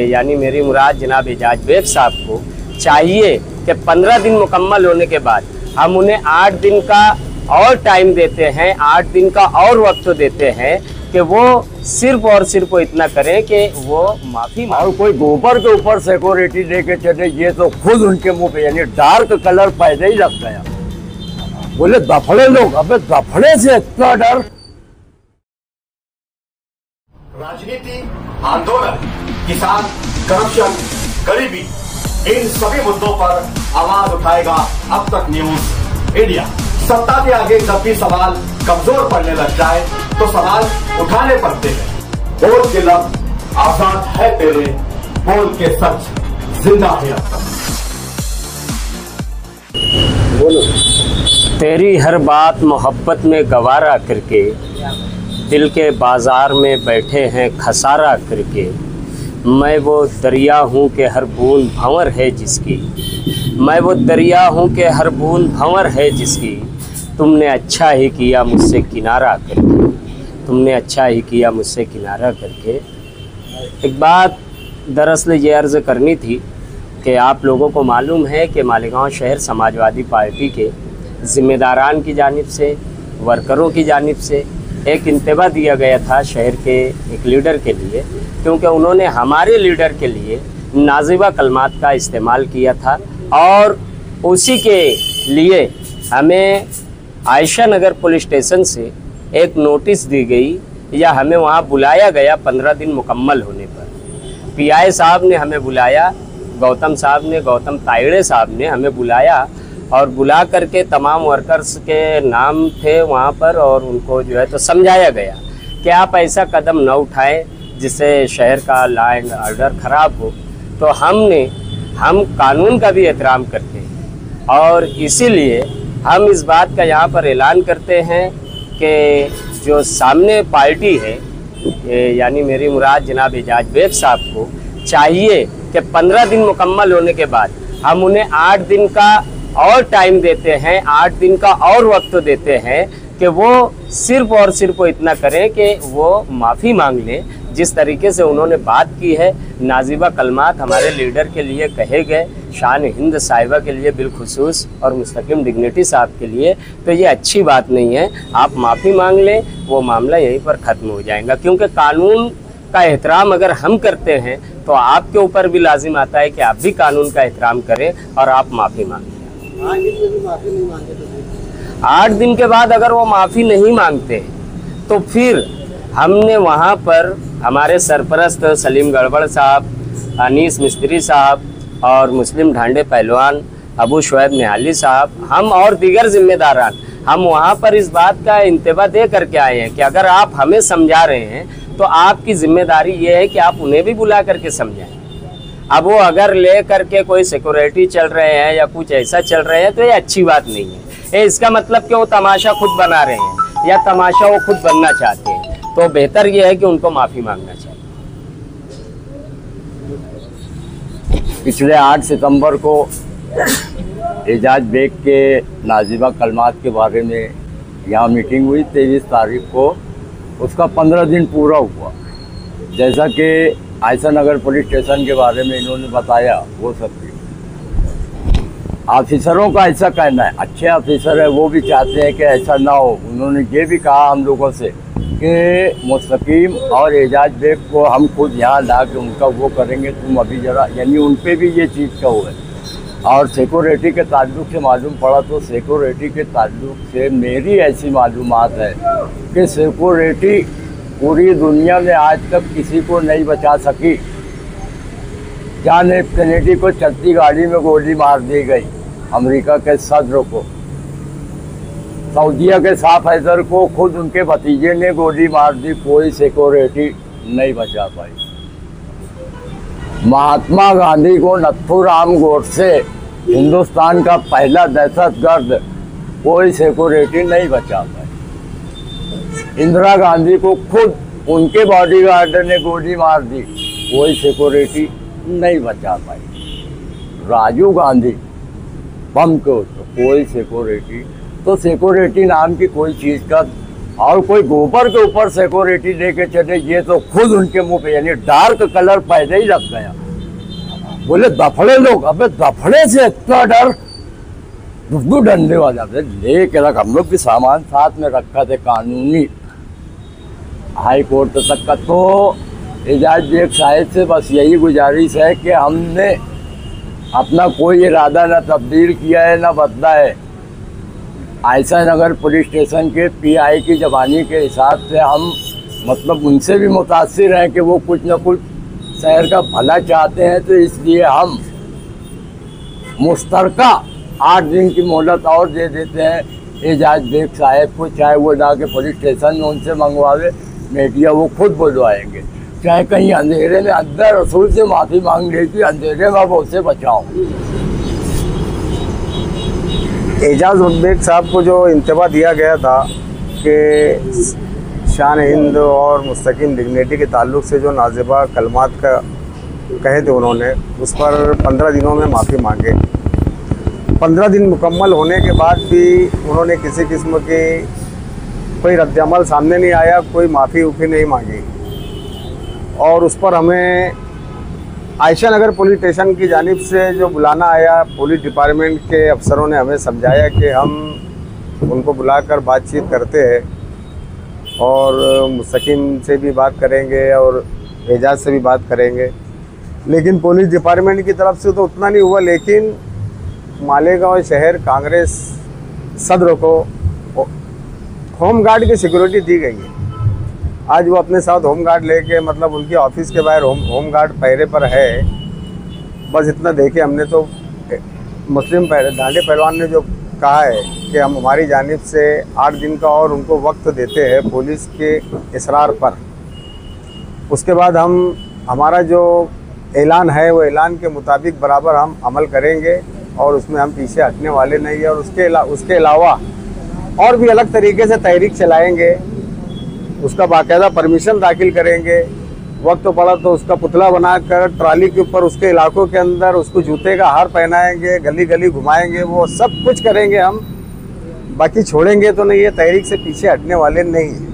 यानी मेरी मुराद जनाब एजाज बेग साहब को चाहिए कि 15 दिन मुकम्मल होने के बाद हम उन्हें 8 दिन का और टाइम देते हैं, 8 दिन का और वक्त देते हैं कि वो सिर्फ और सिर्फ इतना करें कि वो माफ़ी मांगे। और कोई गोबर के ऊपर सिक्योरिटी लेके चले, ये तो खुद उनके मुंह पे यानी डार्क कलर पहले ही लग गया। बोले दफड़े लोग, अबे दफड़े से इतना डर। राजनीति, आंदोलन, किसान, करप्शन, गरीबी, इन सभी मुद्दों पर आवाज उठाएगा अब तक न्यूज इंडिया। सत्ता के आगे जब भी सवाल कमजोर पड़ने लग जाए तो सवाल उठाने पड़ते हैं। बोल के लफ्ज आजाद है तेरे, बोल के सच जिंदा है अब तक। बोलो। तेरी हर बात मोहब्बत में गवारा करके, दिल के बाजार में बैठे हैं खसारा करके। मैं वो दरिया हूँ कि हर बूंद भंवर है जिसकी, मैं वो दरिया हूँ कि हर बूंद भंवर है जिसकी। तुमने अच्छा ही किया मुझसे किनारा करके, तुमने अच्छा ही किया मुझसे किनारा करके। एक बात दरअसल ये अर्ज़ करनी थी कि आप लोगों को मालूम है कि मालेगांव शहर समाजवादी पार्टी के ज़िम्मेदारान की जानिब से, वर्करों की जानिब से एक इंतबा दिया गया था शहर के एक लीडर के लिए, क्योंकि उन्होंने हमारे लीडर के लिए नाजिबा कलमात का इस्तेमाल किया था और उसी के लिए हमें आयशा नगर पुलिस स्टेशन से एक नोटिस दी गई या हमें वहाँ बुलाया गया 15 दिन मुकम्मल होने पर। पीआई साहब ने हमें बुलाया, गौतम साहब ने, गौतम तायड़े साहब ने हमें बुलाया और बुला करके तमाम वर्कर्स के नाम थे वहाँ पर और उनको जो है तो समझाया गया कि आप ऐसा कदम न उठाएं जिससे शहर का लॉ एंड ऑर्डर ख़राब हो। तो हम कानून का भी एहतराम करते हैं और इसीलिए हम इस बात का यहाँ पर ऐलान करते हैं कि जो सामने पार्टी है यानी मेरी मुराद जनाब एजाज बेग साहब को चाहिए कि 15 दिन मुकम्मल होने के बाद हम उन्हें 8 दिन का और टाइम देते हैं, 8 दिन का और वक्त देते हैं कि वो सिर्फ और सिर्फ इतना करें कि वो माफ़ी मांग लें। जिस तरीके से उन्होंने बात की है, नाजिबा कलमात हमारे लीडर के लिए कहे गए, शान हिंद साहिबा के लिए बिलखुसूस और मुस्तकिम डिग्निटी साहब के लिए, तो ये अच्छी बात नहीं है। आप माफ़ी मांग लें, वो मामला यहीं पर ख़त्म हो जाएगा। क्योंकि कानून का एहतराम अगर हम करते हैं तो आपके ऊपर भी लाजिम आता है कि आप भी कानून का एहतराम करें और आप माफ़ी मांगें। 8 दिन के बाद अगर वो माफ़ी नहीं मांगते तो फिर हमने वहाँ पर हमारे सरपरस्त सलीम गड़बड़ साहब, अनीस मिस्त्री साहब और मुस्लिम ढांडे पहलवान अबू शुएब निहाली साहब, हम और दीगर जिम्मेदारान, हम वहाँ पर इस बात का इंतबा दे करके आए हैं कि अगर आप हमें समझा रहे हैं तो आपकी जिम्मेदारी ये है कि आप उन्हें भी बुला करके समझाएं। अब वो अगर ले करके कोई सिक्योरिटी चल रहे हैं या कुछ ऐसा चल रहे हैं तो ये अच्छी बात नहीं है। ये इसका मतलब कि वो तमाशा खुद बना रहे हैं या तमाशा वो खुद बनना चाहते हैं। तो बेहतर ये है कि उनको माफ़ी मांगना चाहिए। पिछले 8 सितंबर को एजाज बेग के नाजिबा कलमात के बारे में यहाँ मीटिंग हुई। 23 तारीख को उसका 15 दिन पूरा हुआ। जैसा कि आयशा नगर पुलिस स्टेशन के बारे में इन्होंने बताया, वो सब ऑफिसरों का ऐसा कहना है, अच्छे ऑफिसर है वो भी चाहते हैं कि ऐसा ना हो। उन्होंने ये भी कहा हम लोगों से कि मुस्तकीम और एजाज बेग को हम खुद यहाँ ला के उनका वो करेंगे, तुम अभी ज़रा, यानी उन पर भी ये चीज़ का हुआ है। और सिक्योरिटी के ताल्लुक से मालूम पड़ा तो सिक्योरिटी के ताल्लुक से मेरी ऐसी मालूमात है कि सिक्योरिटी पूरी दुनिया में आज तक किसी को नहीं बचा सकी। जॉन एफ कैनेडी को चलती गाड़ी में गोली मार दी गई, अमेरिका के सदर को, सऊदीया के शाह फैसल को खुद उनके भतीजे ने गोली मार दी, कोई सिक्योरिटी नहीं बचा पाई। महात्मा गांधी को नथुराम गोडसे, हिंदुस्तान का पहला दहशतगर्द, कोई सिक्योरिटी नहीं बचा पाई। इंदिरा गांधी को खुद उनके बॉडीगार्ड ने गोली मार दी, कोई सिक्योरिटी नहीं बचा पाई। राजीव गांधी बम को तो कोई सिक्योरिटी, तो सिक्योरिटी नाम की कोई चीज़ का और कोई गोबर के ऊपर सिक्योरिटी लेके चले, ये तो खुद उनके मुंह पे यानी डार्क कलर पहले ही लग गया। बोले दफड़े लोग, अबे दफड़े से इतना डर, दुखू डंडे वाला लेके रख। हम लोग भी सामान साथ में रखा थे कानूनी। हाई कोर्ट तक का तो एजाज बेग साहब से बस यही गुजारिश है कि हमने अपना कोई इरादा न तब्दील किया है न बदला है। आयशा नगर पुलिस स्टेशन के पीआई की जबानी के हिसाब से हम मतलब उनसे भी मुतासिर हैं कि वो कुछ न कुछ शहर का भला चाहते हैं, तो इसलिए हम मुश्तरका 8 दिन की मोहलत और दे देते हैं एजाज बेग साहब को। चाहे वो जाके पुलिस स्टेशन में उनसे मंगवावे, मीडिया वो खुद बुलवाएंगे। चाहे कहीं अंधेरे में अंदर रसूल से माफ़ी मांग लेती, अंधेरे में वो उसे बचाओ। एजाज बेग साहब को जो इंतबा दिया गया था कि शान हिंद और मुस्तकीम डिग्निटी के ताल्लुक से जो नाज़िबा कलमात का कहे थे उन्होंने, उस पर 15 दिनों में माफ़ी मांगे। 15 दिन मुकम्मल होने के बाद भी उन्होंने किसी किस्म की कोई रद्दअमल सामने नहीं आया, कोई माफ़ी उफ़ी नहीं मांगी। और उस पर हमें आयशा नगर पुलिस स्टेशन की जानिब से जो बुलाना आया, पुलिस डिपार्टमेंट के अफसरों ने हमें समझाया कि हम उनको बुलाकर बातचीत करते हैं और मुस्तकीम से भी बात करेंगे और एजाज से भी बात करेंगे। लेकिन पुलिस डिपार्टमेंट की तरफ से तो उतना नहीं हुआ। लेकिन मालेगांव शहर कांग्रेस सदर को होम गार्ड की सिक्योरिटी दी गई है। आज वो अपने साथ होम गार्ड लेके मतलब उनके ऑफिस के बाहर होम गार्ड पहरे पर है। बस इतना देखे हमने तो मुस्लिम डांडे पहलवान ने जो कहा है कि हम हमारी जानिब से 8 दिन का और उनको वक्त देते हैं पुलिस के इसरार पर। उसके बाद हम हमारा जो ऐलान है वो ऐलान के मुताबिक बराबर हम अमल करेंगे और उसमें हम पीछे हटने वाले नहीं है। और उसके अलावा और भी अलग तरीके से तहरीक चलाएंगे, उसका बाकायदा परमिशन दाखिल करेंगे। वक्त तो पड़ा तो उसका पुतला बनाकर ट्राली के ऊपर उसके इलाकों के अंदर उसको जूते का हार पहनाएंगे, गली गली घुमाएंगे, वो सब कुछ करेंगे हम। बाकी छोड़ेंगे तो नहीं, ये तहरीक से पीछे हटने वाले नहीं हैं।